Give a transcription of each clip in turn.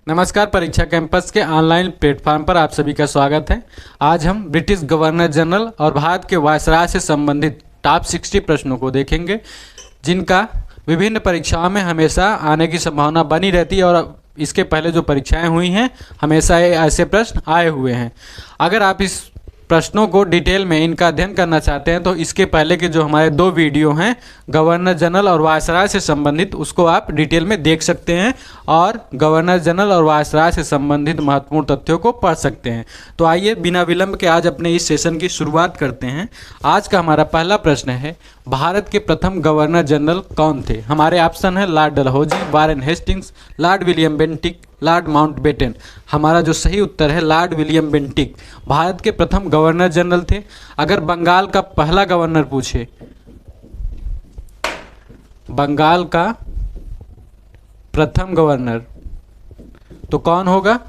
नमस्कार। परीक्षा कैंपस के ऑनलाइन प्लेटफॉर्म पर आप सभी का स्वागत है। आज हम ब्रिटिश गवर्नर जनरल और भारत के वायसराय से संबंधित टॉप 60 प्रश्नों को देखेंगे, जिनका विभिन्न परीक्षाओं में हमेशा आने की संभावना बनी रहती है और इसके पहले जो परीक्षाएं हुई हैं हमेशा ऐसे प्रश्न आए हुए हैं। अगर आप इस प्रश्नों को डिटेल में इनका अध्ययन करना चाहते हैं तो इसके पहले के जो हमारे 2 वीडियो हैं गवर्नर जनरल और वायसराय से संबंधित, उसको आप डिटेल में देख सकते हैं और गवर्नर जनरल और वायसराय से संबंधित महत्वपूर्ण तथ्यों को पढ़ सकते हैं। तो आइए बिना विलंब के आज अपने इस सेशन की शुरुआत करते हैं। आज का हमारा पहला प्रश्न है, भारत के प्रथम गवर्नर जनरल कौन थे? हमारे ऑप्शन है Lord Dalhousie, Warren Hastings, Lord William Bentinck, Lord Mountbatten. हमारा जो सही उत्तर है लॉर्ड विलियम बेंटिक भारत के प्रथम गवर्नर जनरल थे। अगर बंगाल का पहला गवर्नर पूछे, बंगाल का प्रथम गवर्नर तो कौन होगा?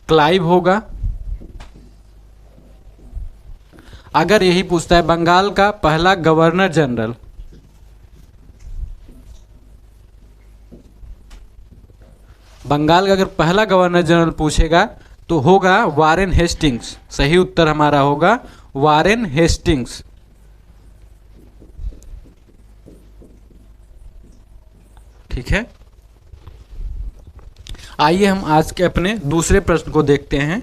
क्लाइव होगा। अगर यही पूछता है बंगाल का पहला गवर्नर जनरल, बंगाल का अगर पहला गवर्नर जनरल पूछेगा तो होगा वारेन हेस्टिंग्स। सही उत्तर हमारा होगा वारेन हेस्टिंग्स। ठीक है, आइए हम आज के अपने दूसरे प्रश्न को देखते हैं।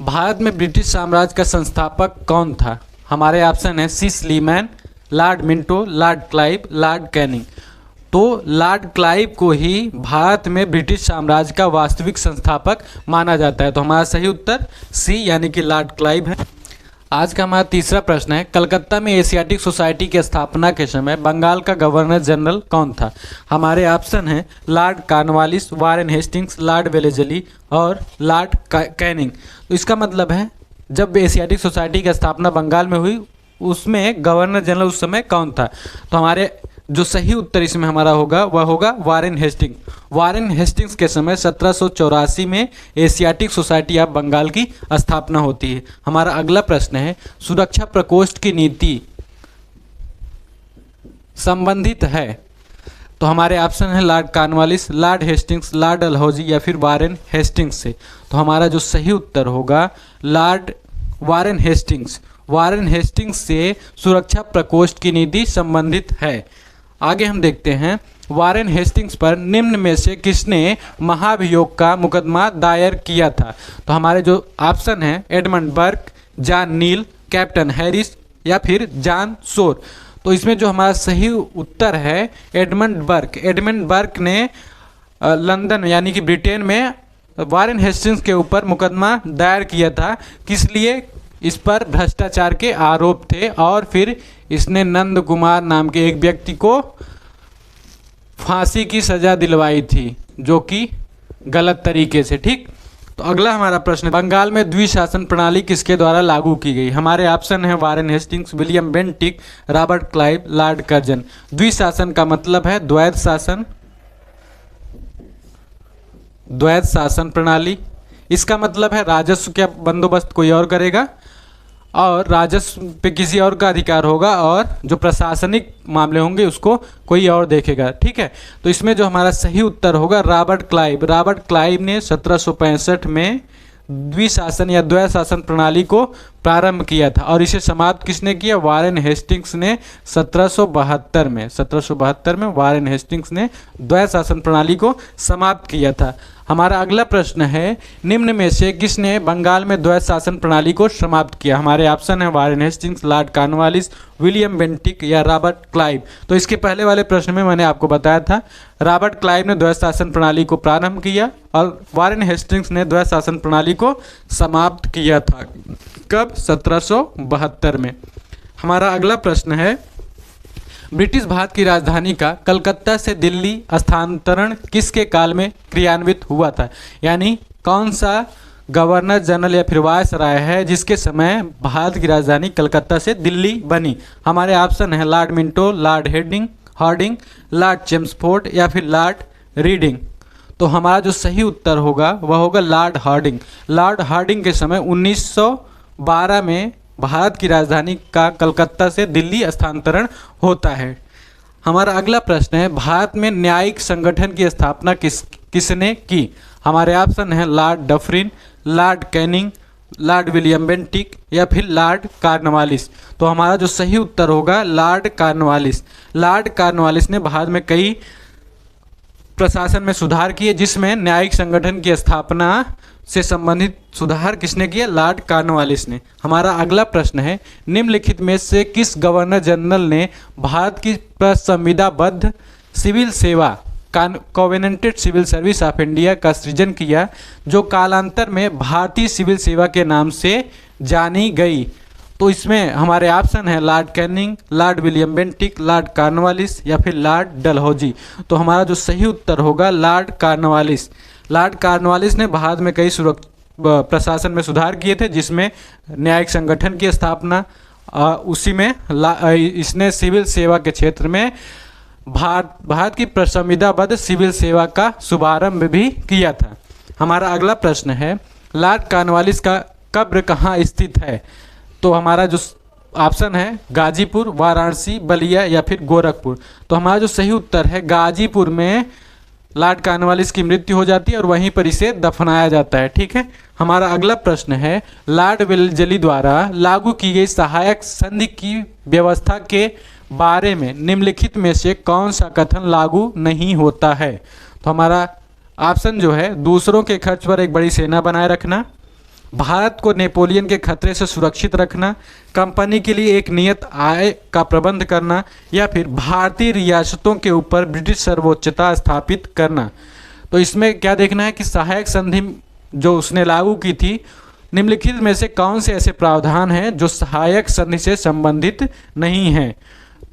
भारत में ब्रिटिश साम्राज्य का संस्थापक कौन था? हमारे ऑप्शन है C Sleeman, Lord Minto, Lord Clive, Lord Canning. तो लॉर्ड क्लाइव को ही भारत में ब्रिटिश साम्राज्य का वास्तविक संस्थापक माना जाता है। तो हमारा सही उत्तर सी यानी कि लॉर्ड क्लाइव है। आज का हमारा तीसरा प्रश्न है, कलकत्ता में एशियाटिक सोसाइटी की स्थापना के समय बंगाल का गवर्नर जनरल कौन था? हमारे ऑप्शन हैं Lord Cornwallis, Warren Hastings, Lord Wellesley और लॉर्ड कैनिंग। तो इसका मतलब है जब एशियाटिक सोसाइटी की स्थापना बंगाल में हुई उसमें गवर्नर जनरल उस समय कौन था? तो हमारे जो सही उत्तर इसमें हमारा होगा वह होगा वारेन हेस्टिंग्स। वारेन हेस्टिंग्स के समय 1784 में एशियाटिक सोसाइटी ऑफ बंगाल की स्थापना होती है। हमारा अगला प्रश्न है, सुरक्षा प्रकोष्ठ की नीति संबंधित है? तो हमारे ऑप्शन है Lord Cornwallis, Lord Hastings, Lord Dalhousie या फिर वारेन हेस्टिंग्स से। तो हमारा जो सही उत्तर होगा Lord Warren Hastings. Warren Hastings से सुरक्षा प्रकोष्ठ की नीति संबंधित है। आगे हम देखते हैं, वारेन हेस्टिंग्स पर निम्न में से किसने महाभियोग का मुकदमा दायर किया था? तो हमारे जो ऑप्शन है एडमंड बर्क, जॉन नील, कैप्टन हैरिस या फिर जॉन शोर। तो इसमें जो हमारा सही उत्तर है एडमंड बर्क। एडमंड बर्क ने लंदन यानी कि ब्रिटेन में वारेन हेस्टिंग्स के ऊपर मुकदमा दायर किया था। किस लिए? इस पर भ्रष्टाचार के आरोप थे और फिर इसने नंद कुमार नाम के एक व्यक्ति को फांसी की सजा दिलवाई थी, जो कि गलत तरीके से। ठीक, तो अगला हमारा प्रश्न, बंगाल में द्विशासन प्रणाली किसके द्वारा लागू की गई? हमारे ऑप्शन है Warren Hastings, William Bentinck, Robert Clive, Lord Curzon. द्विशासन का मतलब है द्वैध शासन, द्वैध शासन प्रणाली। इसका मतलब है राजस्व का बंदोबस्त कोई और करेगा और राजस्व पे किसी और का अधिकार होगा और जो प्रशासनिक मामले होंगे उसको कोई और देखेगा। ठीक है, तो इसमें जो हमारा सही उत्तर होगा रॉबर्ट क्लाइव। रॉबर्ट क्लाइव ने 1765 में द्विशासन या द्वैध शासन प्रणाली को प्रारंभ किया था और इसे समाप्त किसने किया? वारेन हेस्टिंग्स ने 1772 में वारेन हेस्टिंग्स ने द्वैध शासन प्रणाली को समाप्त किया था। हमारा अगला प्रश्न है, निम्न में से किसने बंगाल में द्वैध शासन प्रणाली को समाप्त किया? हमारे ऑप्शन है Warren Hastings, Lord Cornwallis, William Bentinck या रॉबर्ट क्लाइव। तो इसके पहले वाले प्रश्न में मैंने आपको बताया था रॉबर्ट क्लाइव ने द्वैध शासन प्रणाली को प्रारंभ किया और वारेन हेस्टिंग्स ने द्वैध शासन प्रणाली को समाप्त किया था। कब? 1772 में। हमारा अगला प्रश्न है, ब्रिटिश भारत की राजधानी का कलकत्ता से दिल्ली स्थानांतरण किसके काल में क्रियान्वित हुआ था? यानी कौन सा गवर्नर जनरल या फिर वायसराय है जिसके समय भारत की राजधानी कलकत्ता से दिल्ली बनी? हमारे ऑप्शन है Lord Minto, Lord Hardinge, Lord Chelmsford या फिर लॉर्ड रीडिंग। तो हमारा जो सही उत्तर होगा वह होगा लॉर्ड हार्डिंग। लॉर्ड हार्डिंग के समय 1912 में भारत की राजधानी का कलकत्ता से दिल्ली स्थानांतरण होता है। हमारा अगला प्रश्न है, भारत में न्यायिक संगठन की स्थापना किसने की? हमारे ऑप्शन है Lord Dufferin, Lord Canning, Lord William Bentinck या फिर लॉर्ड कॉर्नवालिस। तो हमारा जो सही उत्तर होगा लॉर्ड कॉर्नवालिस। लॉर्ड कॉर्नवालिस ने भारत में कई प्रशासन में सुधार किए, जिसमें न्यायिक संगठन की स्थापना से संबंधित सुधार किसने किया? लॉर्ड कॉर्नवालिस ने। हमारा अगला प्रश्न है, निम्नलिखित में से किस गवर्नर जनरल ने भारत की संविधाबद्ध सिविल सेवा covenanted civil service of India का सृजन किया, जो कालांतर में भारतीय सिविल सेवा के नाम से जानी गई? तो इसमें हमारे ऑप्शन है Lord Canning, Lord William Bentinck, Lord Cornwallis या फिर लॉर्ड डलहौजी। तो हमारा जो सही उत्तर होगा लॉर्ड कॉर्नवालिस। लॉर्ड कॉर्नवालिस ने भारत में कई प्रशासन में सुधार किए थे, जिसमें न्यायिक संगठन की स्थापना, उसी में इसने सिविल सेवा के क्षेत्र में भारत की संविधाबद्ध सिविल सेवा का शुभारंभ भी किया था। हमारा अगला प्रश्न है, लॉर्ड कॉर्नवालिस का कब्र कहाँ स्थित है? तो हमारा जो ऑप्शन है गाजीपुर, वाराणसी, बलिया या फिर गोरखपुर। तो हमारा जो सही उत्तर है गाजीपुर में लॉर्ड कॉर्नवालिस की मृत्यु हो जाती है और वहीं पर इसे दफनाया जाता है। ठीक है। हमारा अगला प्रश्न है, लॉर्ड वेलेस्ली द्वारा लागू की गई सहायक संधि की व्यवस्था के बारे में निम्नलिखित में से कौन सा कथन लागू नहीं होता है? तो हमारा ऑप्शन जो है, दूसरों के खर्च पर एक बड़ी सेना बनाए रखना, भारत को नेपोलियन के खतरे से सुरक्षित रखना, कंपनी के लिए एक नियत आय का प्रबंध करना या फिर भारतीय रियासतों के ऊपर ब्रिटिश सर्वोच्चता स्थापित करना। तो इसमें क्या देखना है कि सहायक संधि जो उसने लागू की थी, निम्नलिखित में से कौन से ऐसे प्रावधान हैं जो सहायक संधि से संबंधित नहीं हैं?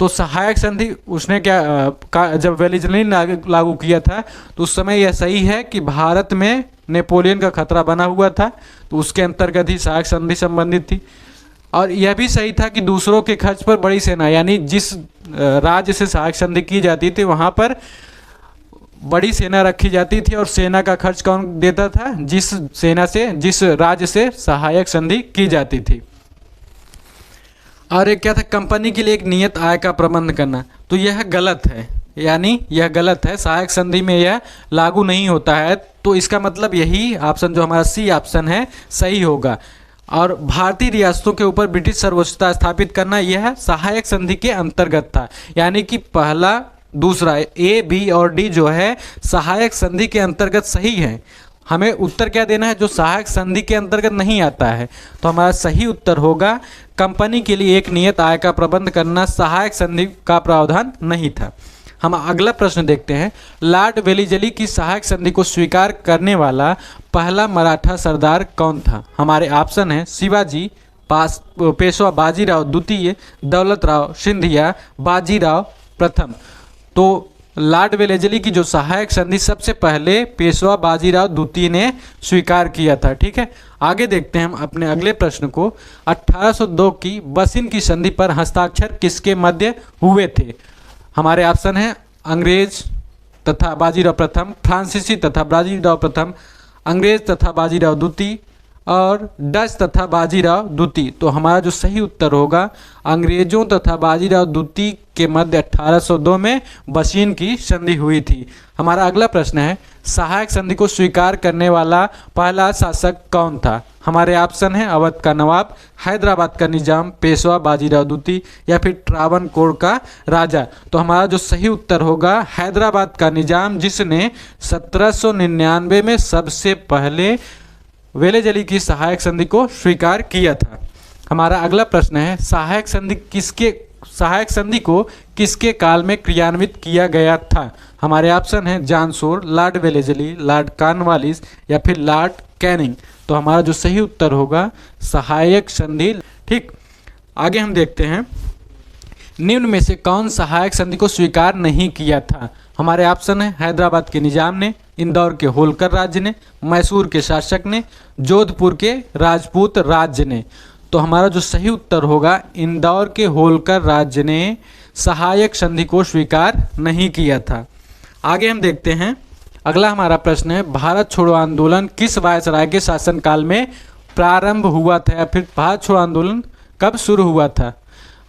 तो सहायक संधि उसने जब वेलेस्ली ने लागू किया था तो उस समय यह सही है कि भारत में नेपोलियन का खतरा बना हुआ था, तो उसके अंतर्गत ही सहायक संधि संबंधित थी। और यह भी सही था कि दूसरों के खर्च पर बड़ी सेना, यानी जिस राज्य से सहायक संधि की जाती थी वहाँ पर बड़ी सेना रखी जाती थी और सेना का खर्च कौन देता था? जिस राज्य से सहायक संधि की जाती थी। और एक क्या था, कंपनी के लिए एक नियत आय का प्रबंध करना। तो यह गलत है, यानी यह गलत है, सहायक संधि में यह लागू नहीं होता है। तो इसका मतलब यही ऑप्शन जो हमारा सी ऑप्शन है सही होगा। और भारतीय रियासतों के ऊपर ब्रिटिश सर्वोच्चता स्थापित करना यह सहायक संधि के अंतर्गत था, यानी कि पहला, दूसरा ए, बी और डी जो है सहायक संधि के अंतर्गत सही है। हमें उत्तर क्या देना है? जो सहायक संधि के अंतर्गत नहीं आता है। तो हमारा सही उत्तर होगा कंपनी के लिए एक नियत आय का प्रबंध करना सहायक संधि का प्रावधान नहीं था। हम अगला प्रश्न देखते हैं, लॉर्ड वेलेस्ली की सहायक संधि को स्वीकार करने वाला पहला मराठा सरदार कौन था? हमारे ऑप्शन है शिवाजी, पेशवा बाजीराव द्वितीय, दौलत राव सिंधिया, बाजीराव प्रथम। तो लॉर्ड वेलेस्ली की जो सहायक संधि सबसे पहले पेशवा बाजीराव द्वितीय ने स्वीकार किया था। ठीक है। आगे देखते हैं हम अपने अगले प्रश्न को, 1802 की बसिन की संधि पर हस्ताक्षर किसके मध्य हुए थे? हमारे ऑप्शन है अंग्रेज तथा बाजीराव प्रथम, फ्रांसीसी तथा बाजीराव प्रथम, अंग्रेज तथा बाजीराव द्वितीय और डच तथा बाजीराव द्वितीय। तो हमारा जो सही उत्तर होगा अंग्रेजों तथा बाजीराव द्वितीय के मध्य 1802 में बसीन की संधि हुई थी। हमारा अगला प्रश्न है, सहायक संधि को स्वीकार करने वाला पहला शासक कौन था? हमारे ऑप्शन है अवध का नवाब, हैदराबाद का निजाम, पेशवा बाजीराव द्वितीय या फिर ट्रावनकोर का राजा। तो हमारा जो सही उत्तर होगा हैदराबाद का निजाम, जिसने 1799 में सबसे पहले वेलेस्ली की सहायक संधि को स्वीकार किया था। हमारा अगला प्रश्न है, सहायक संधि को किसके काल में क्रियान्वित किया गया था? हमारे ऑप्शन है जानसोर, लॉर्ड वेलेस्ली, लॉर्ड कॉर्नवालिस या फिर लॉर्ड कैनिंग। तो हमारा जो सही उत्तर होगा सहायक संधि। ठीक। आगे हम देखते हैं, निम्न में से कौन सहायक संधि को स्वीकार नहीं किया था? हमारे ऑप्शन है हैदराबाद के निजाम ने, इंदौर के होलकर राज्य ने, मैसूर के शासक ने, जोधपुर के राजपूत राज्य ने। तो हमारा जो सही उत्तर होगा इंदौर के होलकर राज्य ने सहायक संधि को स्वीकार नहीं किया था। आगे हम देखते हैं, अगला हमारा प्रश्न है, भारत छोड़ो आंदोलन किस वायसराय के शासनकाल में प्रारंभ हुआ था या फिर भारत छोड़ो आंदोलन कब शुरू हुआ था?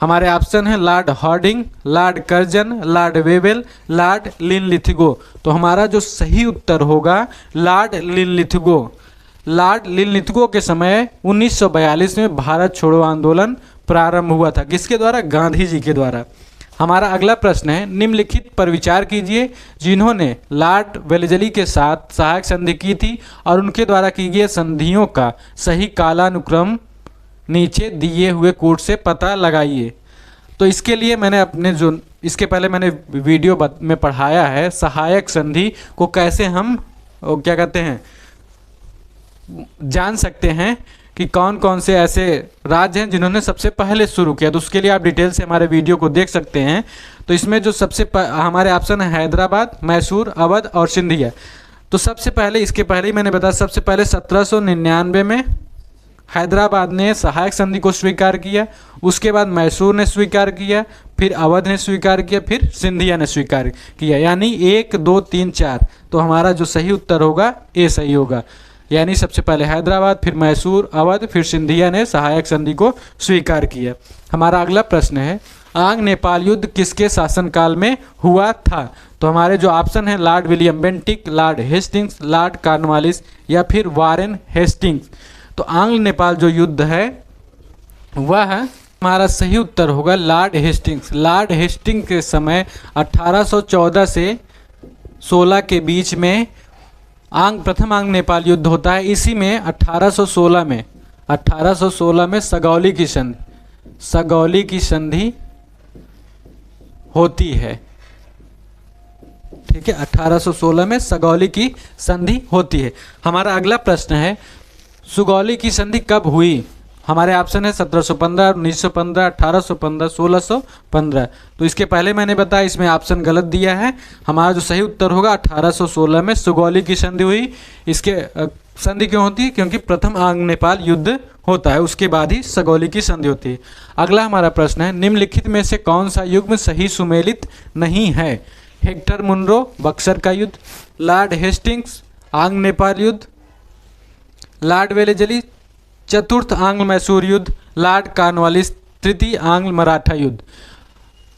हमारे ऑप्शन है Lord Hardinge, Lord Curzon, Lord Wavell, Lord Linlithgow. तो हमारा जो सही उत्तर होगा लॉर्ड लिनलिथगो। लॉर्ड लिनलिथगो के समय 1942 में भारत छोड़ो आंदोलन प्रारंभ हुआ था। किसके द्वारा? गांधी जी के द्वारा। हमारा अगला प्रश्न है, निम्नलिखित पर विचार कीजिए जिन्होंने लॉर्ड वेलेजली के साथ सहायक संधि की थी और उनके द्वारा की गई संधियों का सही कालानुक्रम नीचे दिए हुए कोड से पता लगाइए। तो इसके लिए मैंने अपने जो इसके पहले मैंने वीडियो में पढ़ाया है सहायक संधि को कैसे हम क्या कहते हैं जान सकते हैं कि कौन कौन से ऐसे राज्य हैं जिन्होंने सबसे पहले शुरू किया। तो उसके लिए आप डिटेल से हमारे वीडियो को देख सकते हैं। तो इसमें जो हमारे ऑप्शन है हैदराबाद, मैसूर, अवध और सिंधिया। तो सबसे पहले इसके पहले ही मैंने बताया, सबसे पहले 1799 में हैदराबाद ने सहायक संधि को स्वीकार किया, उसके बाद मैसूर ने स्वीकार किया, फिर अवध ने स्वीकार किया, फिर सिंधिया ने स्वीकार किया, यानी 1 2 3 4। तो हमारा जो सही उत्तर होगा ए सही होगा, यानी सबसे पहले हैदराबाद, फिर मैसूर, अवध, फिर सिंधिया ने सहायक संधि को स्वीकार किया। हमारा अगला प्रश्न है, आंग नेपाल युद्ध किसके शासनकाल में हुआ था? तो हमारे जो ऑप्शन है Lord William Bentinck, Lord Hastings, Lord Cornwallis या फिर वारेन हेस्टिंग्स। तो आंग्ल नेपाल जो युद्ध है वह हमारा सही उत्तर होगा लॉर्ड हेस्टिंग्स। लॉर्ड हेस्टिंग्स के समय 1814 से 16 के बीच में प्रथम आंग्ल नेपाल युद्ध होता है। इसी में 1816 में सगौली की संधि होती है। ठीक है, 1816 में सगौली की संधि होती है। हमारा अगला प्रश्न है, सुगौली की संधि कब हुई? हमारे ऑप्शन है 1715, 1915, 1815, 1615। तो इसके पहले मैंने बताया, इसमें ऑप्शन गलत दिया है। हमारा जो सही उत्तर होगा 1816 में सुगौली की संधि हुई। इसके संधि क्यों होती है? क्योंकि प्रथम आंग्ल नेपाल युद्ध होता है, उसके बाद ही सगौली की संधि होती है। अगला हमारा प्रश्न है, निम्नलिखित में से कौन सा युग्म सही सुमेलित नहीं है? हेक्टर मुनरो, बक्सर का युद्ध, लॉर्ड हेस्टिंग्स, आंग्ल नेपाल युद्ध, लॉर्ड वेलेजली, चतुर्थ आंग्ल मैसूर युद्ध, लॉर्ड कॉर्नवालिस, तृतीय आंग्ल मराठा युद्ध।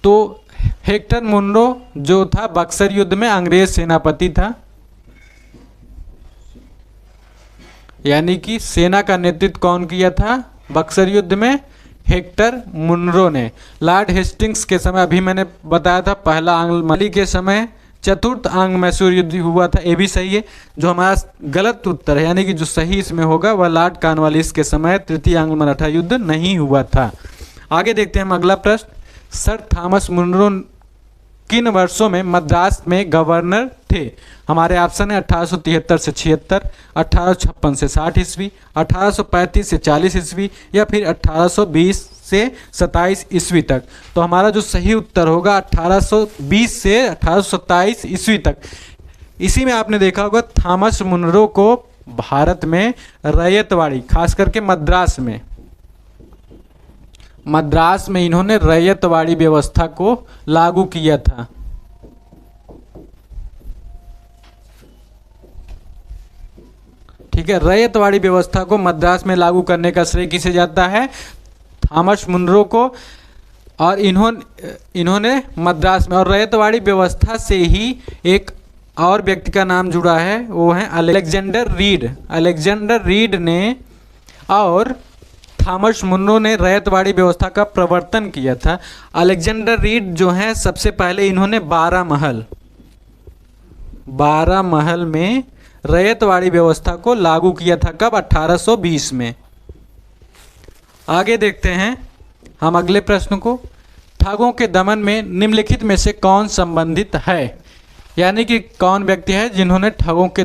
तो हेक्टर मुनरो जो था बक्सर युद्ध में अंग्रेज सेनापति था, यानी कि सेना का नेतृत्व कौन किया था बक्सर युद्ध में? हेक्टर मुनरो ने। लॉर्ड हेस्टिंग्स के समय अभी मैंने बताया था पहला आंग्ल मली के समय चतुर्थ आंग्ल मैसूर युद्ध हुआ था, ये भी सही है। जो हमारा गलत उत्तर है, यानी कि जो सही इसमें होगा वह लॉर्ड कॉर्नवालिस के समय तृतीय आंग्ल मराठा युद्ध नहीं हुआ था। आगे देखते हैं हम अगला प्रश्न, सर थॉमस मुनरो किन वर्षों में मद्रास में गवर्नर थे? हमारे ऑप्शन है 1873 से 76, 1856 से 60 ईस्वी, 1835 से 40 ईस्वी या फिर 1820 से 27 ईस्वी तक। तो हमारा जो सही उत्तर होगा 1820 से 1827 ईस्वी तक। इसी में आपने देखा होगा थॉमस मुनरो को भारत में रैयतवाड़ी, खास करके मद्रास में इन्होंने रैयतवाड़ी व्यवस्था को लागू किया था। ठीक है, रैयतवाड़ी व्यवस्था को मद्रास में लागू करने का श्रेय किसे जाता है? थॉमस मुनरो को। और इन्होंने मद्रास में, और रैयतवाड़ी व्यवस्था से ही एक और व्यक्ति का नाम जुड़ा है, वो है अलेक्जेंडर रीड। अलेक्जेंडर रीड ने और थॉमस मुनरो ने रैयतवाड़ी व्यवस्था का प्रवर्तन किया था। अलेक्जेंडर रीड जो हैं सबसे पहले इन्होंने 12 महल में रैयतवाड़ी व्यवस्था को लागू किया था। कब? 1820 में। आगे देखते हैं हम अगले प्रश्न को, ठगों के दमन में निम्नलिखित में से कौन संबंधित है? यानी कि कौन व्यक्ति है जिन्होंने ठगों के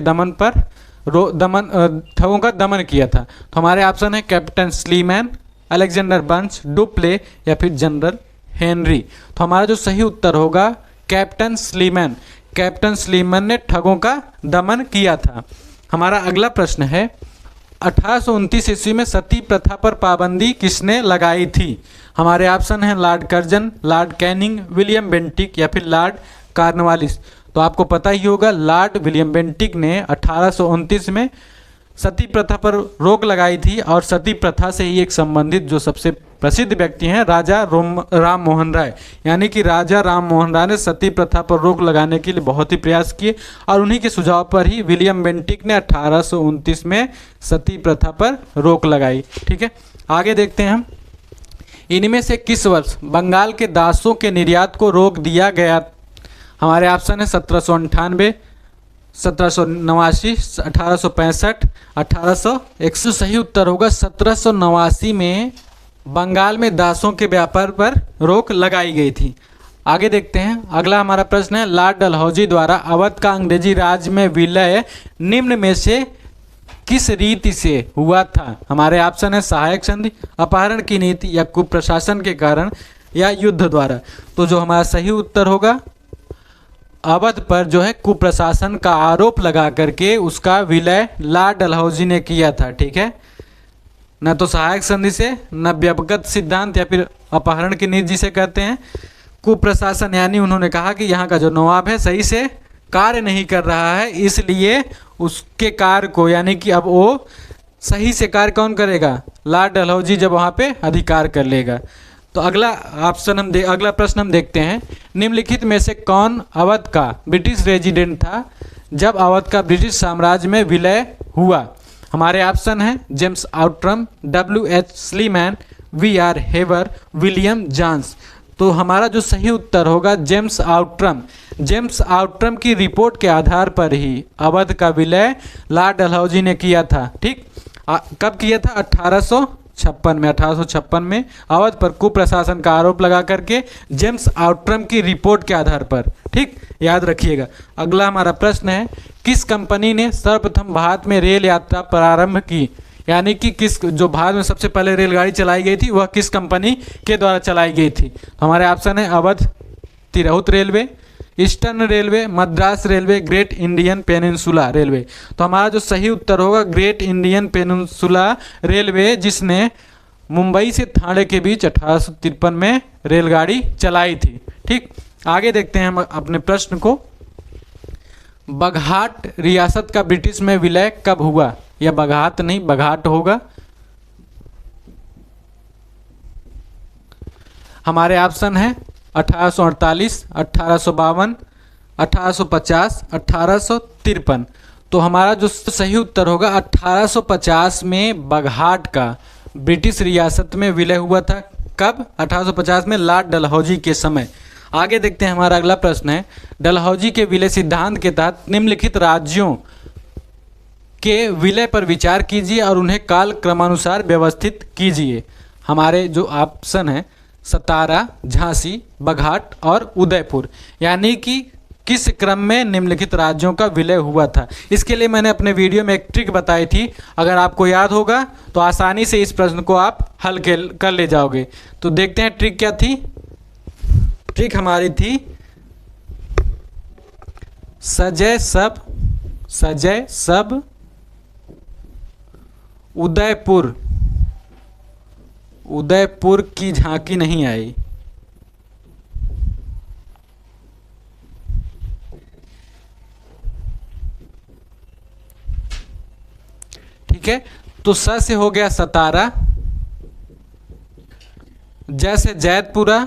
ठगों का दमन किया था? तो हमारे ऑप्शन है captain Sleeman, Alexander Bunch, Dupleix या फिर जनरल हेनरी। तो हमारा जो सही उत्तर होगा कैप्टन स्लीमैन। कैप्टन स्लीमैन ने ठगों का दमन किया था। हमारा अगला प्रश्न है, 1829 ईस्वी में सती प्रथा पर पाबंदी किसने लगाई थी? हमारे ऑप्शन हैं Lord Curzon, Lord Canning, William Bentinck या फिर लॉर्ड कॉर्नवालिस। तो आपको पता ही होगा लॉर्ड विलियम बेंटिक ने 1829 में सती प्रथा पर रोक लगाई थी, और सती प्रथा से ही एक संबंधित जो सबसे प्रसिद्ध व्यक्ति हैं राजा राम मोहन राय, यानी कि राजा राम मोहन राय ने सती प्रथा पर रोक लगाने के लिए बहुत ही प्रयास किए, और उन्हीं के सुझाव पर ही विलियम बेंटिक ने 1829 में सती प्रथा पर रोक लगाई। ठीक है, आगे देखते हैं हम। इनमें से किस वर्ष बंगाल के दासों के निर्यात को रोक दिया गया? हमारे ऑप्शन है 1798, 1789, 1865, 1861। सही उत्तर होगा 1789 में बंगाल में दासों के व्यापार पर रोक लगाई गई थी। आगे देखते हैं, अगला हमारा प्रश्न है, लॉर्ड डलहौजी द्वारा अवध का अंग्रेजी राज में विलय निम्न में से किस रीति से हुआ था? हमारे ऑप्शन है सहायक संधि, अपहरण की नीति, या कुप्रशासन के कारण, या युद्ध द्वारा। तो जो हमारा सही उत्तर होगा, अवध पर जो है कुप्रशासन का आरोप लगा करके उसका विलय लॉर्ड डलहौजी ने किया था। ठीक है, न तो सहायक संधि से, न व्यवगत सिद्धांत, या फिर अपहरण की नीति जिसे कहते हैं। कुप्रशासन यानी उन्होंने कहा कि यहाँ का जो नवाब है सही से कार्य नहीं कर रहा है, इसलिए उसके कार्य को, यानी कि अब वो सही से कार्य कौन करेगा? लॉर्ड डलहौजी जब वहाँ पे अधिकार कर लेगा। तो अगला अगला प्रश्न हम देखते हैं, निम्नलिखित में से कौन अवध का ब्रिटिश रेजिडेंट था जब अवध का ब्रिटिश साम्राज्य में विलय हुआ? हमारे ऑप्शन हैं James Outram, W.H. Sleeman, V.R. Hever, William Jones. तो हमारा जो सही उत्तर होगा जेम्स आउट्रम। जेम्स आउट्रम की रिपोर्ट के आधार पर ही अवध का विलय लॉर्ड डलहौजी ने किया था। ठीक, कब किया था? 1856 में अवध पर कुप्रशासन का आरोप लगा करके जेम्स आउट्रम की रिपोर्ट के आधार पर। ठीक, याद रखिएगा। अगला हमारा प्रश्न है, किस कंपनी ने सर्वप्रथम भारत में रेल यात्रा प्रारंभ की? यानी कि किस, जो भारत में सबसे पहले रेलगाड़ी चलाई गई थी वह किस कंपनी के द्वारा चलाई गई थी? हमारे ऑप्शन है Awadh Tirhut railway, eastern railway, Madras railway, great Indian peninsula railway. तो हमारा जो सही उत्तर होगा ग्रेट इंडियन पेनिनसुला रेलवे, जिसने मुंबई से थाने के बीच 1853 में रेलगाड़ी चलाई थी। ठीक, आगे देखते हैं हम अपने प्रश्न को। बघाट रियासत का ब्रिटिश में विलय कब हुआ? या बघात नहीं, बघाट होगा। हमारे ऑप्शन है 1848, 1852, 1850, 1853। तो हमारा जो सही उत्तर होगा 1850 में बघाट का ब्रिटिश रियासत में विलय हुआ था। कब? 1850 में लॉर्ड डलहौजी के समय। आगे देखते हैं, हमारा अगला प्रश्न है, डलहौजी के विलय सिद्धांत के तहत निम्नलिखित राज्यों के विलय पर विचार कीजिए और उन्हें काल क्रमानुसार व्यवस्थित कीजिए। हमारे जो ऑप्शन है सतारा, झांसी, बघाट और उदयपुर, यानी कि किस क्रम में निम्नलिखित राज्यों का विलय हुआ था। इसके लिए मैंने अपने वीडियो में एक ट्रिक बताई थी, अगर आपको याद होगा तो आसानी से इस प्रश्न को आप हल कर ले जाओगे। तो देखते हैं ट्रिक क्या थी। ट्रिक हमारी थी सजय सब उदयपुर की झांकी नहीं आई। ठीक है, तो स से हो गया सतारा, ज से जैतपुरा,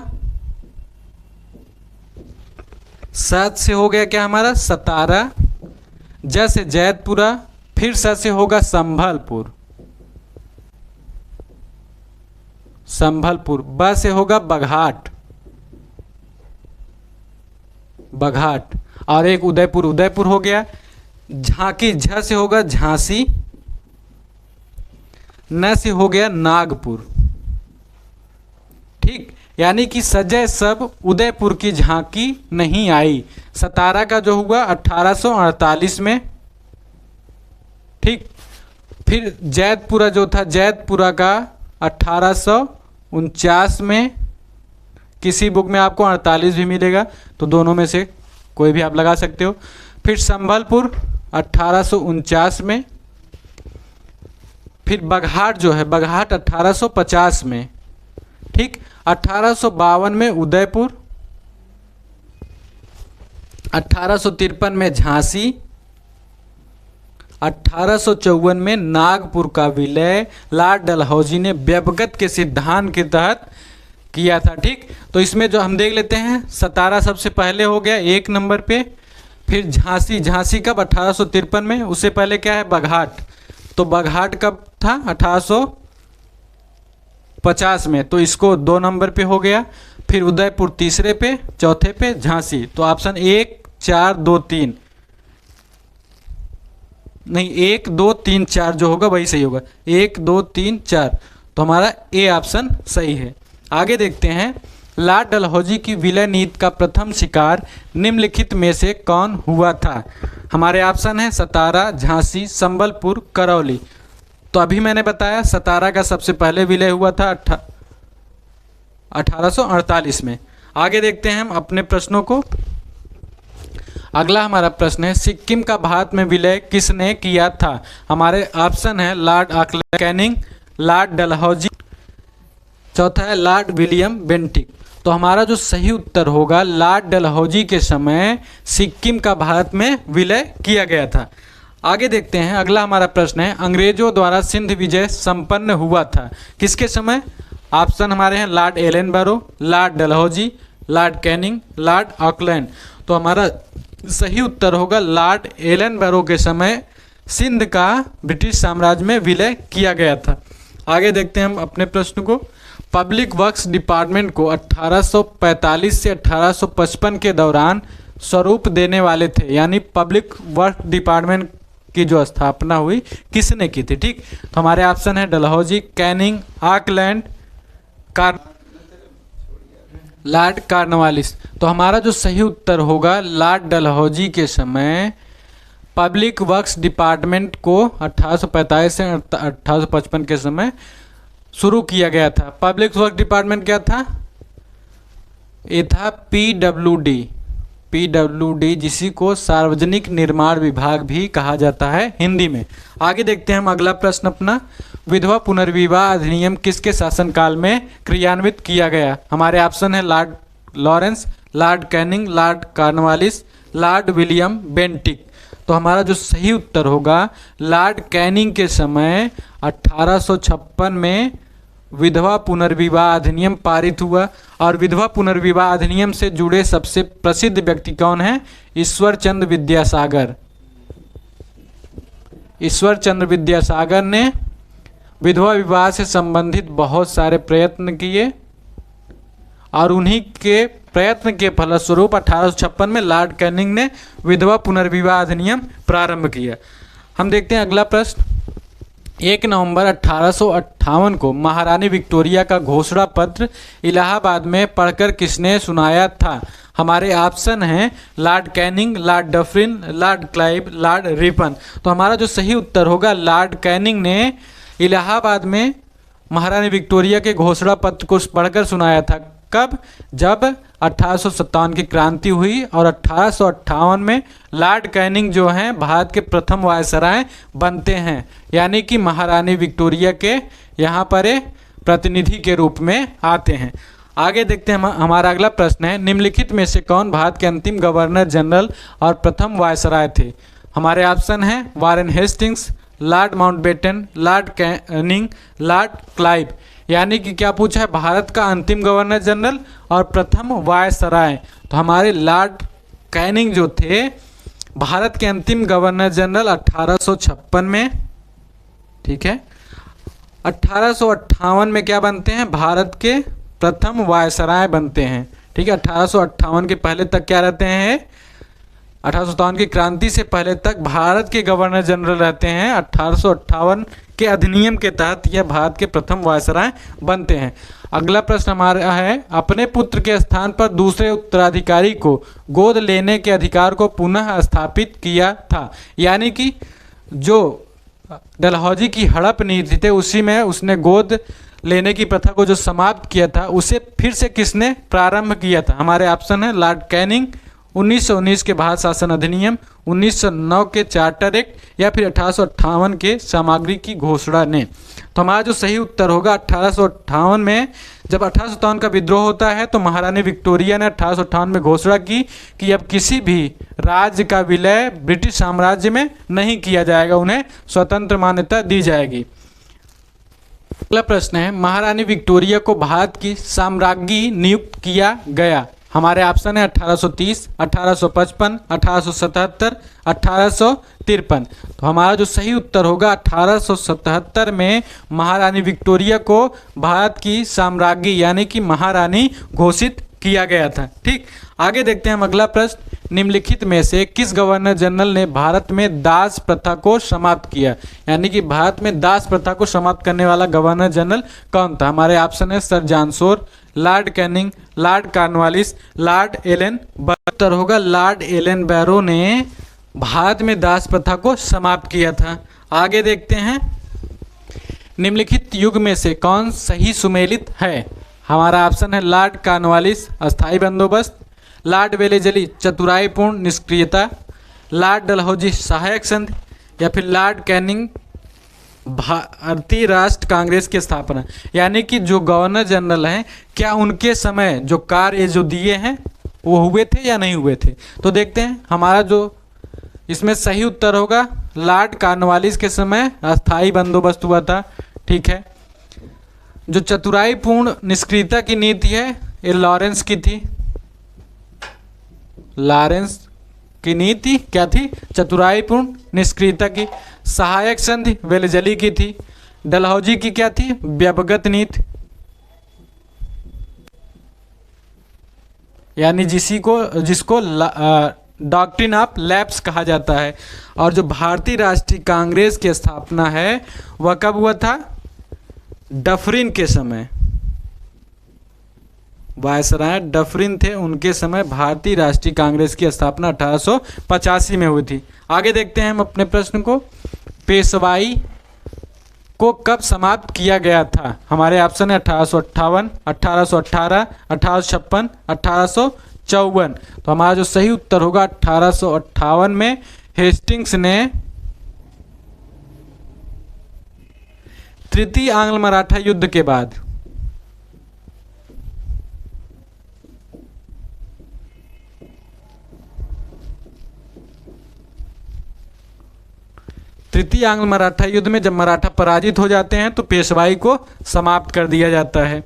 स से हो गया क्या हमारा सतारा, ज से जैतपुरा, फिर स से होगा संभलपुर, ब से होगा बघाट, और एक उदयपुर हो गया। झांकी, झ से होगा झांसी, न से हो गया नागपुर। ठीक, यानी कि सजय सब उदयपुर की झांकी नहीं आई। सतारा का जो हुआ 1848 में। ठीक, फिर जैतपुरा जो था, जैतपुरा का 1849 में। किसी बुक में आपको 48 भी मिलेगा, तो दोनों में से कोई भी आप लगा सकते हो। फिर संभलपुर 1849 में। फिर बघाट जो है, बघाट 1850 में। ठीक, 1852 में उदयपुर, 1853 में झांसी, 1854 में नागपुर का विलय लॉर्ड डलहौजी ने व्यवगत के सिद्धांत के तहत किया था। ठीक, तो इसमें जो हम देख लेते हैं, सतारा सबसे पहले हो गया 1 नंबर पे, फिर झांसी, झांसी कब 1853 में, उससे पहले क्या है बघाट, तो बघाट कब था 1850 में, तो इसको 2 नंबर पे हो गया, फिर उदयपुर तीसरे पे, चौथे पे झांसी, तो ऑप्शन 1 4 2 3 नहीं 1 2 3 4 जो होगा वही सही होगा, 1 2 3 4, तो हमारा ए ऑप्शन सही है। आगे देखते हैं, लॉर्ड डलहौजी की विलय नीति का प्रथम शिकार निम्नलिखित में से कौन हुआ था? हमारे ऑप्शन है सतारा, झांसी, संबलपुर, करौली। तो अभी मैंने बताया सतारा का सबसे पहले विलय हुआ था 1848 में। आगे देखते हैं हम अपने प्रश्नों को। अगला हमारा प्रश्न है, सिक्किम का भारत में विलय किसने किया था? हमारे ऑप्शन है Lord Auckland Canning, Lord Dalhousie, चौथा है लॉर्ड विलियम बेंटिक। तो हमारा जो सही उत्तर होगा, लॉर्ड डलहौजी के समय सिक्किम का भारत में विलय किया गया था। आगे देखते हैं, अगला हमारा प्रश्न है, अंग्रेजों द्वारा सिंध विजय संपन्न हुआ था किसके समय? ऑप्शन हमारे हैं Lord Ellenborough, Lord Dalhousie, Lord Canning, Lord Auckland. तो हमारा सही उत्तर होगा लॉर्ड एलेनबरो के समय सिंध का ब्रिटिश साम्राज्य में विलय किया गया था। आगे देखते हैं हम अपने प्रश्न को। पब्लिक वर्क्स डिपार्टमेंट को 1845 से 1855 के दौरान स्वरूप देने वाले थे, यानी पब्लिक वर्क डिपार्टमेंट की जो स्थापना हुई किसने की थी? ठीक, तो हमारे ऑप्शन है Dalhousie, Canning, Auckland, Lord Cornwallis. तो हमारा जो सही उत्तर होगा, लॉर्ड डलहौजी के समय पब्लिक वर्क्स डिपार्टमेंट को 1845 से 1855 के समय शुरू किया गया था। पब्लिक वर्क डिपार्टमेंट क्या था? ये था पीडब्ल्यूडी, जिसी को सार्वजनिक निर्माण विभाग भी कहा जाता है हिंदी में। आगे देखते हैं हम अगला प्रश्न अपना, विधवा पुनर्विवाह अधिनियम किसके शासनकाल में क्रियान्वित किया गया? हमारे ऑप्शन है Lord Lawrence, Lord Canning, Lord Cornwallis, Lord William Bentinck. तो हमारा जो सही उत्तर होगा, लॉर्ड कैनिंग के समय 1856 में विधवा पुनर्विवाह अधिनियम पारित हुआ। और विधवा पुनर्विवाह अधिनियम से जुड़े सबसे प्रसिद्ध व्यक्ति कौन है? ईश्वर चंद्र विद्यासागर। ईश्वर चंद्र विद्यासागर ने विधवा विवाह से संबंधित बहुत सारे प्रयत्न किए और उन्हीं के प्रयत्न के फलस्वरूप 1856 में लॉर्ड कैनिंग ने विधवा पुनर्विवाह अधिनियम प्रारंभ किया। हम देखते हैं अगला प्रश्न, 1 नवंबर 1858 को महारानी विक्टोरिया का घोषणा पत्र इलाहाबाद में पढ़कर किसने सुनाया था? हमारे ऑप्शन हैं Lord Canning, Lord Dufferin, Lord Clive, Lord Ripon. तो हमारा जो सही उत्तर होगा, लॉर्ड कैनिंग ने इलाहाबाद में महारानी विक्टोरिया के घोषणा पत्र को पढ़कर सुनाया था। कब? जब 1857 की क्रांति हुई और 1858 में लॉर्ड कैनिंग जो हैं भारत के प्रथम वायसराय बनते हैं, यानी कि महारानी विक्टोरिया के यहाँ पर प्रतिनिधि के रूप में आते हैं। आगे देखते हैं हमारा अगला प्रश्न है, निम्नलिखित में से कौन भारत के अंतिम गवर्नर जनरल और प्रथम वायसराय थे? हमारे ऑप्शन हैं Warren Hastings, Lord Mountbatten, Lord Canning, Lord Clive. यानी कि क्या पूछा है, भारत का अंतिम गवर्नर जनरल और प्रथम वायसराय। तो हमारे लॉर्ड कैनिंग जो थे भारत के अंतिम गवर्नर जनरल 1856 में, ठीक है, 1858 में क्या बनते हैं? भारत के प्रथम वायसराय बनते हैं। ठीक है, 1858 के पहले तक क्या रहते हैं? 1857 की क्रांति से पहले तक भारत के गवर्नर जनरल रहते हैं। 1858 के अधिनियम के तहत यह भारत के प्रथम वायसराय बनते हैं। अगला प्रश्न हमारा है, अपने पुत्र के स्थान पर दूसरे उत्तराधिकारी को गोद लेने के अधिकार को पुनः स्थापित किया था। यानी कि जो डलहौजी की हड़प नीति थे उसी में उसने गोद लेने की प्रथा को जो समाप्त किया था, उसे फिर से किसने प्रारंभ किया था? हमारे ऑप्शन है लॉर्ड कैनिंग, 1919 के भारत शासन अधिनियम, 1909 के चार्टर एक्ट, या फिर 1858 के सामग्री की घोषणा ने। तो हमारा जो सही उत्तर होगा, 1858 में जब 1857 का विद्रोह होता है तो महारानी विक्टोरिया ने 1858 में घोषणा की कि अब किसी भी राज्य का विलय ब्रिटिश साम्राज्य में नहीं किया जाएगा, उन्हें स्वतंत्र मान्यता दी जाएगी। अगला प्रश्न है, महारानी विक्टोरिया को भारत की साम्राज्ञी नियुक्त किया गया। हमारे ऑप्शन है 1830, 1855, 1877, 1853। तो हमारा जो सही उत्तर होगा 1877 में महारानी विक्टोरिया को भारत की साम्राज्ञी यानी कि महारानी घोषित किया गया था। ठीक, आगे देखते हैं हम अगला प्रश्न, निम्नलिखित में से किस गवर्नर जनरल ने भारत में दास प्रथा को समाप्त किया? यानी कि भारत में दास प्रथा को समाप्त करने वाला गवर्नर जनरल कौन था? हमारे ऑप्शन है sir John Shore, Lord Canning, Lord Cornwallis, Lord Ellenborough. उत्तर होगा लॉर्ड एलन बैरो ने भारत में दास प्रथा को समाप्त किया था। आगे देखते हैं, निम्नलिखित युग में से कौन सही सुमेलित है? हमारा ऑप्शन है लॉर्ड कॉर्नवालिस अस्थायी बंदोबस्त, लॉर्ड वेलेजली चतुराईपूर्ण निष्क्रियता, लॉर्ड डलहौजी सहायक संधि, या फिर लॉर्ड कैनिंग भारतीय राष्ट्र कांग्रेस की स्थापना। यानी कि जो गवर्नर जनरल हैं क्या उनके समय जो कार्य जो दिए हैं वो हुए थे या नहीं हुए थे? तो देखते हैं, हमारा जो इसमें सही उत्तर होगा लॉर्ड कॉर्नवालिस के समय अस्थायी बंदोबस्त हुआ था। ठीक है, जो चतुराईपूर्ण निष्क्रियता की नीति है ये लॉरेंस की थी। लॉरेंस की नीति क्या थी? चतुराईपूर्ण निष्क्रियता की। सहायक संधि वेलेजली की थी। डलहौजी की क्या थी? व्यवगत नीति, यानी जिसको डॉक्ट्रिन ऑफ लैप्स कहा जाता है। और जो भारतीय राष्ट्रीय कांग्रेस की स्थापना है वह कब हुआ था? डफरिन के समय। वायसराय डफरिन थे, उनके समय भारतीय राष्ट्रीय कांग्रेस की स्थापना 1885 में हुई थी। आगे देखते हैं हम अपने प्रश्न को, पेशवाई को कब समाप्त किया गया था? हमारे ऑप्शन है 1858, 1818, 1856, 1854। तो हमारा जो सही उत्तर होगा 1858 में हेस्टिंग्स ने तृतीय आंग्ल मराठा युद्ध के बाद तृतीय आंग्ल मराठा युद्ध में जब मराठा पराजित हो जाते हैं तो पेशवाई को समाप्त कर दिया जाता है,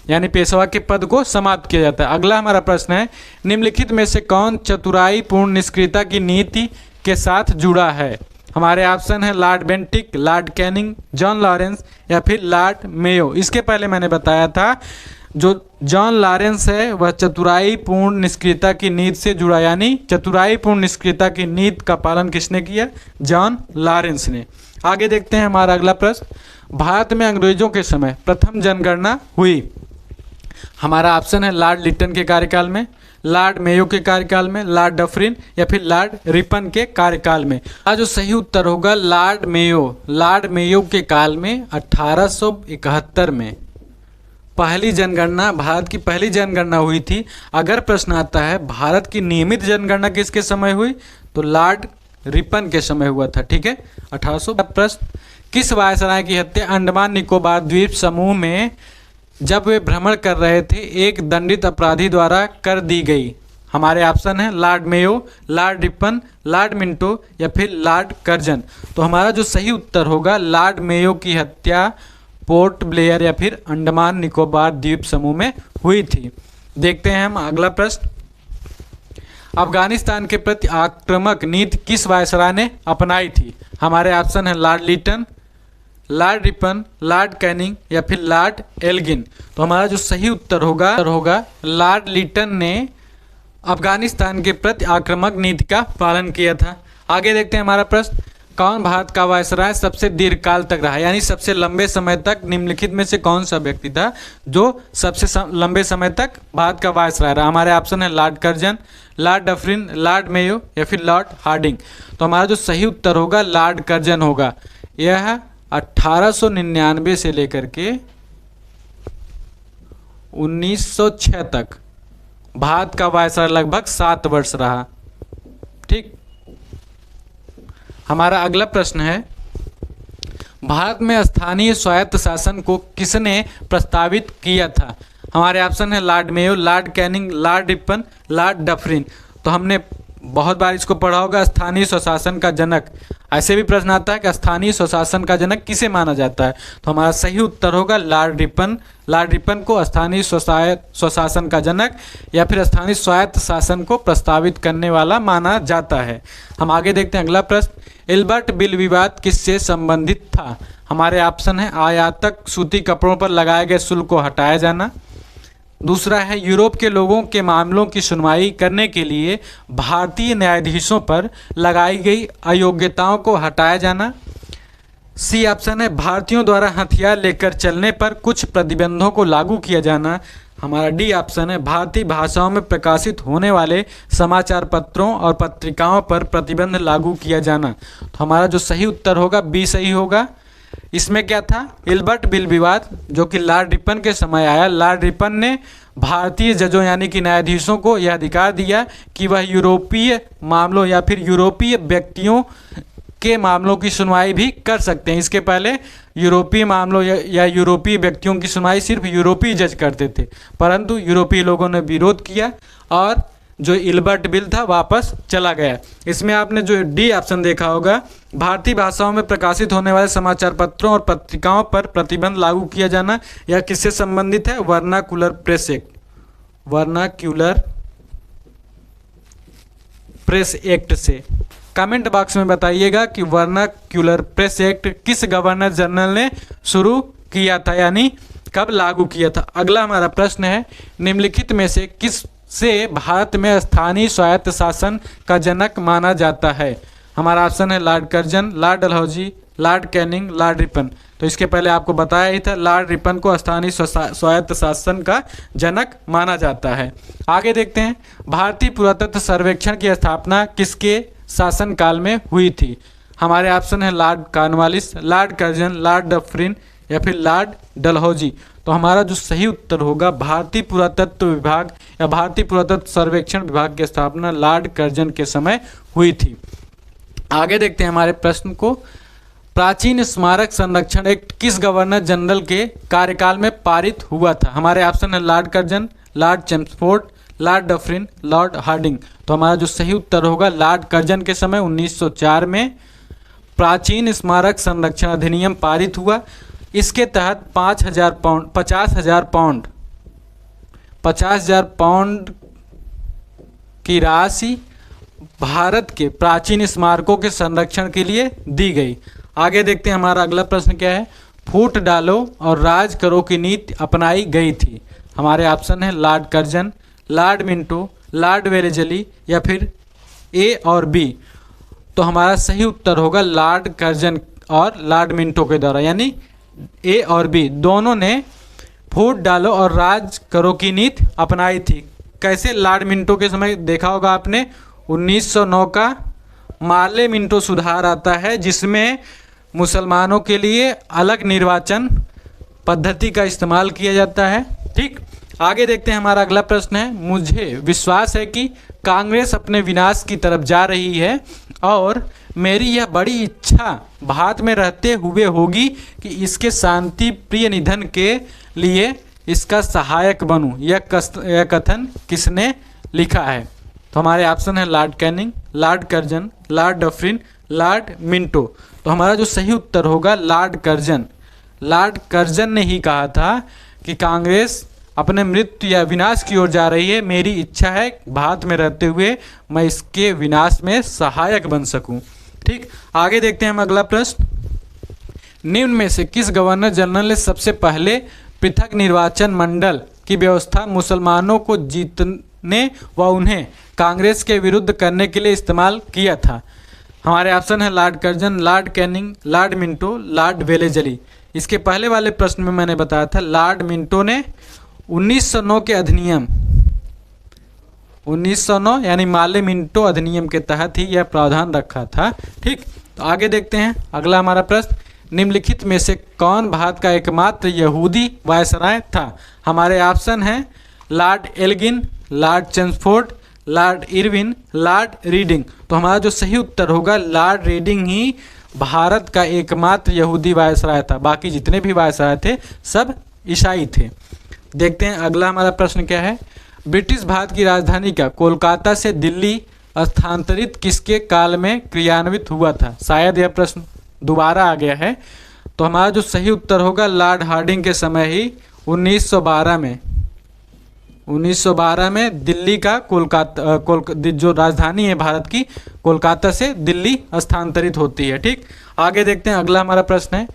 यानी पेशवा के पद को समाप्त किया जाता है। अगला हमारा प्रश्न है, निम्नलिखित में से कौन चतुराईपूर्ण निष्क्रियता की नीति के साथ जुड़ा है? हमारे ऑप्शन है Lord Bentinck, Lord Canning, John Lawrence, या फिर लॉर्ड मेयो। इसके पहले मैंने बताया था जो जॉन लॉरेंस है वह चतुराईपूर्ण निष्क्रियता की नीति से जुड़ा, यानी चतुराईपूर्ण निष्क्रियता की नीति का पालन किसने किया? जॉन लॉरेंस ने। आगे देखते हैं हमारा अगला प्रश्न, भारत में अंग्रेजों के समय प्रथम जनगणना हुई। हमारा ऑप्शन है लॉर्ड लिटन के कार्यकाल में, लॉर्ड मेयो के कार्यकाल में, लॉर्ड डफरिन, या फिर लॉर्ड रिपन के कार्यकाल में। आज जो सही उत्तर होगा लॉर्ड मेयो। लॉर्ड मेयो के काल में 1871 में पहली जनगणना, भारत की पहली जनगणना हुई थी। अगर प्रश्न आता है भारत की नियमित जनगणना किसके समय हुई, तो लॉर्ड रिपन के समय हुआ था। ठीक है, 1800। प्रश्न, किस वायसराय की हत्या अंडमान निकोबार द्वीप समूह में जब वे भ्रमण कर रहे थे एक दंडित अपराधी द्वारा कर दी गई? हमारे ऑप्शन है Lord Mayo, Lord Ripon, Lord Minto, या फिर लॉर्ड कर्जन। तो हमारा जो सही उत्तर होगा लॉर्ड मेयो की हत्या पोर्ट ब्लेयर या फिर अंडमान निकोबार द्वीप समूह में हुई थी। देखते हैं हम अगला प्रश्न, अफगानिस्तान के प्रति आक्रामक नीति किस वायसराय ने अपनाई थी? हमारे ऑप्शन है Lord Lytton, Lord Ripon, Lord Canning, या फिर लॉर्ड एल्गिन। तो हमारा जो सही उत्तर होगा लॉर्ड लिटन ने अफगानिस्तान के प्रति आक्रामक नीति का पालन किया था। आगे देखते हैं हमारा प्रश्न, कौन भारत का वायसराय सबसे दीर्घकाल तक रहा, यानी सबसे लंबे समय तक निम्नलिखित में से कौन सा व्यक्ति था जो सबसे लंबे समय तक भारत का वायसराय रहा? हमारे ऑप्शन है Lord Curzon, Lord Dufferin, Lord Mayo, या फिर लॉर्ड हार्डिंग। तो हमारा जो सही उत्तर होगा लॉर्ड कर्जन होगा। यह 1899 से लेकर के 1906 तक भारत का वायसराय लगभग 7 वर्ष रहा। ठीक, हमारा अगला प्रश्न है, भारत में स्थानीय स्वायत्त शासन को किसने प्रस्तावित किया था? हमारे ऑप्शन है Lord Mayo, Lord Canning, Lord Ripon, Lord Dufferin. तो हमने बहुत बार इसको पढ़ा होगा, स्थानीय स्वशासन का जनक। ऐसे भी प्रश्न आता है कि स्थानीय स्वशासन का जनक किसे माना जाता है? तो हमारा सही उत्तर होगा लॉर्ड रिपन। लॉर्ड रिपन को स्थानीय स्वशासन का जनक या फिर स्थानीय स्वायत्त शासन को प्रस्तावित करने वाला माना जाता है। हम आगे देखते हैं अगला प्रश्न। एल्बर्ट बिल विवाद किससे संबंधित था? हमारे ऑप्शन है आयातक सूती कपड़ों पर लगाए गए शुल्क को हटाया जाना। दूसरा है यूरोप के लोगों के मामलों की सुनवाई करने के लिए भारतीय न्यायाधीशों पर लगाई गई अयोग्यताओं को हटाया जाना। सी ऑप्शन है भारतीयों द्वारा हथियार लेकर चलने पर कुछ प्रतिबंधों को लागू किया जाना। हमारा डी ऑप्शन है भारतीय भाषाओं में प्रकाशित होने वाले समाचार पत्रों और पत्रिकाओं पर प्रतिबंध लागू किया जाना। तो हमारा जो सही उत्तर होगा बी सही होगा। इसमें क्या था? एल्बर्ट बिल विवाद जो कि लॉर्ड रिपन के समय आया। लॉर्ड रिपन ने भारतीय जजों यानी कि न्यायाधीशों को यह अधिकार दिया कि वह यूरोपीय मामलों या फिर यूरोपीय व्यक्तियों के मामलों की सुनवाई भी कर सकते हैं। इसके पहले यूरोपीय मामलों या यूरोपीय व्यक्तियों की सुनवाई सिर्फ यूरोपीय जज करते थे, परंतु यूरोपीय लोगों ने विरोध किया और जो एल्बर्ट बिल था वापस चला गया। इसमें आपने जो डी ऑप्शन देखा होगा, भारतीय भाषाओं में प्रकाशित होने वाले समाचार पत्रों और पत्रिकाओं पर प्रतिबंध लागू किया जाना, यह किससे संबंधित है? Vernacular press act. Vernacular press act से। कमेंट बॉक्स में बताइएगा कि वर्नाक्यूलर प्रेस एक्ट किस गवर्नर जनरल ने शुरू किया था, यानी कब लागू किया था। अगला हमारा प्रश्न है, निम्नलिखित में से किस से भारत में स्थानीय स्वायत्त शासन का जनक माना जाता है? हमारा ऑप्शन है Lord Curzon, Lord Dalhousie, Lord Canning, Lord Ripon. तो इसके पहले आपको बताया ही था, लॉर्ड रिपन को स्थानीय स्वायत्त शासन का जनक माना जाता है। आगे देखते हैं, भारतीय पुरातत्व सर्वेक्षण की स्थापना किसके शासनकाल में हुई थी? हमारे ऑप्शन है Lord Cornwallis, Lord Curzon, Lord Dufferin या फिर लॉर्ड डलहौजी। तो हमारा जो सही उत्तर होगा भारतीय पुरातत्व विभाग या भारतीय पुरातत्व सर्वेक्षण विभाग की स्थापना लॉर्ड कर्जन के समय हुई थी। आगे देखते हैं हमारे प्रश्न को, प्राचीन स्मारक संरक्षण एक्ट किस गवर्नर जनरल के कार्यकाल में पारित हुआ था? हमारे ऑप्शन है Lord Curzon, Lord Chelmsford, Lord Dufferin, Lord Hardinge. तो हमारा जो सही उत्तर होगा लॉर्ड कर्जन के समय 1904 में प्राचीन स्मारक संरक्षण अधिनियम पारित हुआ। इसके तहत 50,000 पाउंड की राशि भारत के प्राचीन स्मारकों के संरक्षण के लिए दी गई। आगे देखते हैं हमारा अगला प्रश्न क्या है, फूट डालो और राज करो की नीति अपनाई गई थी। हमारे ऑप्शन है Lord Curzon, Lord Minto, Lord Wellesley या फिर ए और बी। तो हमारा सही उत्तर होगा लॉर्ड कर्जन और लॉर्ड मिंटो के द्वारा, यानी ए और बी दोनों ने फूट डालो और राज करो की नीति अपनाई थी। कैसे? लॉर्ड मिंटो के समय देखा होगा आपने 1909 का मार्ले मिंटो सुधार आता है, जिसमें मुसलमानों के लिए अलग निर्वाचन पद्धति का इस्तेमाल किया जाता है। ठीक, आगे देखते हैं हमारा अगला प्रश्न है, मुझे विश्वास है कि कांग्रेस अपने विनाश की तरफ जा रही है और मेरी यह बड़ी इच्छा भारत में रहते हुए होगी कि इसके शांति प्रिय निधन के लिए इसका सहायक बनूं। यह कथन किसने लिखा है? तो हमारे ऑप्शन है Lord Canning, Lord Curzon, Lord Dufferin, Lord Minto. तो हमारा जो सही उत्तर होगा लॉर्ड कर्जन। लॉर्ड कर्जन ने ही कहा था कि कांग्रेस अपने मृत्यु या विनाश की ओर जा रही है, मेरी इच्छा है भारत में रहते हुए मैं इसके विनाश में सहायक बन सकूं। ठीक, आगे देखते हैं हम अगला प्रश्न, निम्न में से किस गवर्नर जनरल ने सबसे पहले पृथक निर्वाचन मंडल की व्यवस्था मुसलमानों को जीतने व उन्हें कांग्रेस के विरुद्ध करने के लिए इस्तेमाल किया था? हमारे ऑप्शन है Lord Curzon, Lord Canning, Lord Minto, Lord Wellesley. इसके पहले वाले प्रश्न में मैंने बताया था लॉर्ड मिंटो ने 1909 के अधिनियम 1909 यानी मार्ले मिंटो अधिनियम के तहत ही यह प्रावधान रखा था। ठीक, तो आगे देखते हैं अगला हमारा प्रश्न, निम्नलिखित में से कौन भारत का एकमात्र यहूदी वायसराय था? हमारे ऑप्शन हैं Lord Elgin, Lord Chelmsford, Lord Irwin, Lord Reading. तो हमारा जो सही उत्तर होगा लॉर्ड रीडिंग ही भारत का एकमात्र यहूदी वायसराय था, बाकी जितने भी वायसराय थे सब ईसाई थे। देखते हैं अगला हमारा प्रश्न क्या है। ब्रिटिश भारत की राजधानी का कोलकाता से दिल्ली स्थानांतरित किसके काल में क्रियान्वित हुआ था? शायद यह प्रश्न दोबारा आ गया है, तो हमारा जो सही उत्तर होगा लॉर्ड हार्डिंग के समय ही 1912 में दिल्ली का जो राजधानी है भारत की, कोलकाता से दिल्ली स्थानांतरित होती है। ठीक, आगे देखते हैं अगला हमारा प्रश्न है,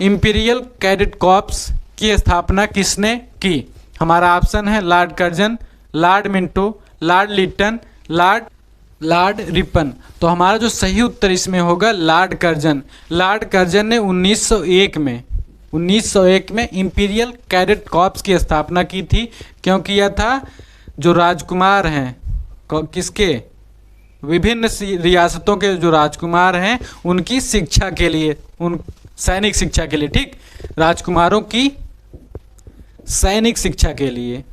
इंपीरियल कैडेट कॉर्प्स की स्थापना किसने की? हमारा ऑप्शन है Lord Curzon, Lord Minto, Lord Lytton, Lord Ripon. तो हमारा जो सही उत्तर इसमें होगा लॉर्ड कर्जन। लॉर्ड कर्जन ने 1901 में इंपीरियल कैडेट कॉर्प्स की स्थापना की थी, क्योंकि यह था जो राजकुमार हैं किसके, विभिन्न रियासतों के जो राजकुमार हैं उनकी शिक्षा के लिए, उन सैनिक शिक्षा के लिए। ठीक, राजकुमारों की सैनिक शिक्षा के लिए।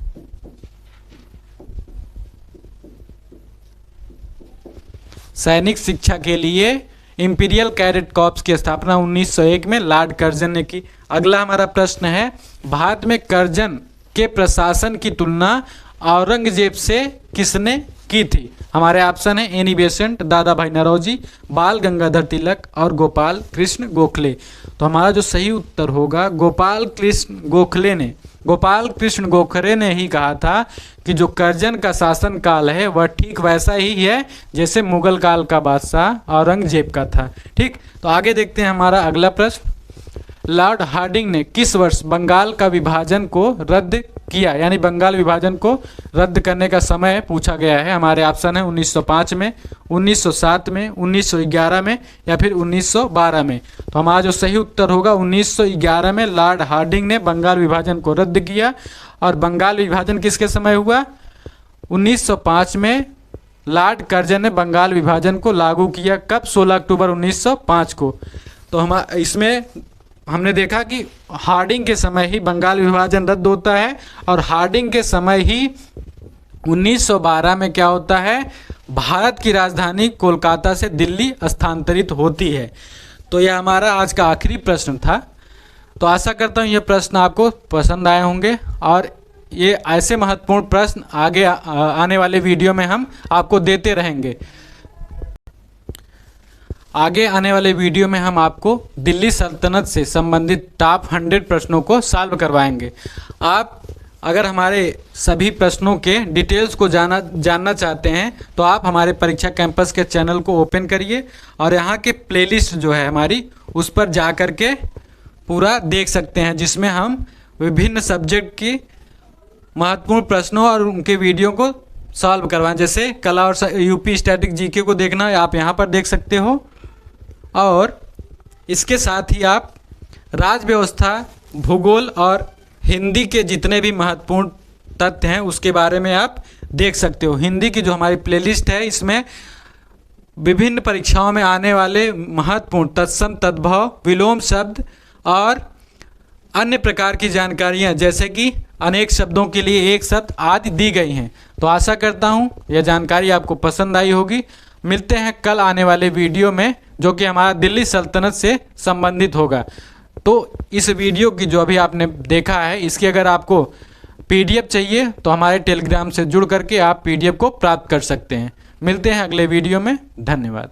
सैनिक शिक्षा के लिए इंपीरियल कैडेट कॉर्प्स की स्थापना 1901 में लॉर्ड कर्जन ने की। अगला हमारा प्रश्न है, भारत में कर्जन के प्रशासन की तुलना औरंगजेब से किसने की थी? हमारे ऑप्शन है एनी बेसेंट, दादा भाई नौरोजी, बाल गंगाधर तिलक और गोपाल कृष्ण गोखले। तो हमारा जो सही उत्तर होगा गोपाल कृष्ण गोखले ने ही कहा था कि जो कर्जन का शासन काल है वह ठीक वैसा ही है जैसे मुगल काल का बादशाह औरंगजेब का था। ठीक, तो आगे देखते हैं हमारा अगला प्रश्न, लॉर्ड हार्डिंग ने किस वर्ष बंगाल का विभाजन को रद्द किया? यानी बंगाल विभाजन को रद्द करने का समय पूछा गया है। हमारे ऑप्शन है 1905 में, 1907 में, 1911 में या फिर 1912 में। तो हमारा जो सही उत्तर होगा 1911 में लॉर्ड हार्डिंग ने बंगाल विभाजन को रद्द किया। और बंगाल विभाजन किसके समय हुआ? 1905 में लॉर्ड कर्जन ने बंगाल विभाजन को लागू किया। कब? 16 अक्टूबर 1905 को। तो हम इसमें हमने देखा कि हार्डिंग के समय ही बंगाल विभाजन रद्द होता है और हार्डिंग के समय ही 1912 में क्या होता है, भारत की राजधानी कोलकाता से दिल्ली स्थानांतरित होती है। तो यह हमारा आज का आखिरी प्रश्न था। तो आशा करता हूँ ये प्रश्न आपको पसंद आए होंगे और ये ऐसे महत्वपूर्ण प्रश्न आगे आने वाले वीडियो में हम आपको देते रहेंगे। आगे आने वाले वीडियो में हम आपको दिल्ली सल्तनत से संबंधित टॉप 100 प्रश्नों को सॉल्व करवाएंगे। आप अगर हमारे सभी प्रश्नों के डिटेल्स को जानना चाहते हैं तो आप हमारे परीक्षा कैंपस के चैनल को ओपन करिए और यहाँ के प्लेलिस्ट जो है हमारी उस पर जा कर के पूरा देख सकते हैं, जिसमें हम विभिन्न सब्जेक्ट की महत्वपूर्ण प्रश्नों और उनके वीडियो को सॉल्व करवाएं। जैसे कला और यूपी स्टैटिक जीके को देखना है आप यहाँ पर देख सकते हो, और इसके साथ ही आप राज्य व्यवस्था, भूगोल और हिंदी के जितने भी महत्वपूर्ण तथ्य हैं उसके बारे में आप देख सकते हो। हिंदी की जो हमारी प्लेलिस्ट है इसमें विभिन्न परीक्षाओं में आने वाले महत्वपूर्ण तत्सम, तद्भव, विलोम शब्द और अन्य प्रकार की जानकारियां जैसे कि अनेक शब्दों के लिए एक शब्द आदि दी गई हैं। तो आशा करता हूं यह जानकारी आपको पसंद आई होगी। मिलते हैं कल आने वाले वीडियो में जो कि हमारा दिल्ली सल्तनत से संबंधित होगा। तो इस वीडियो की जो अभी आपने देखा है इसकी अगर आपको पीडीएफ चाहिए तो हमारे टेलीग्राम से जुड़ करके आप पीडीएफ को प्राप्त कर सकते हैं। मिलते हैं अगले वीडियो में। धन्यवाद।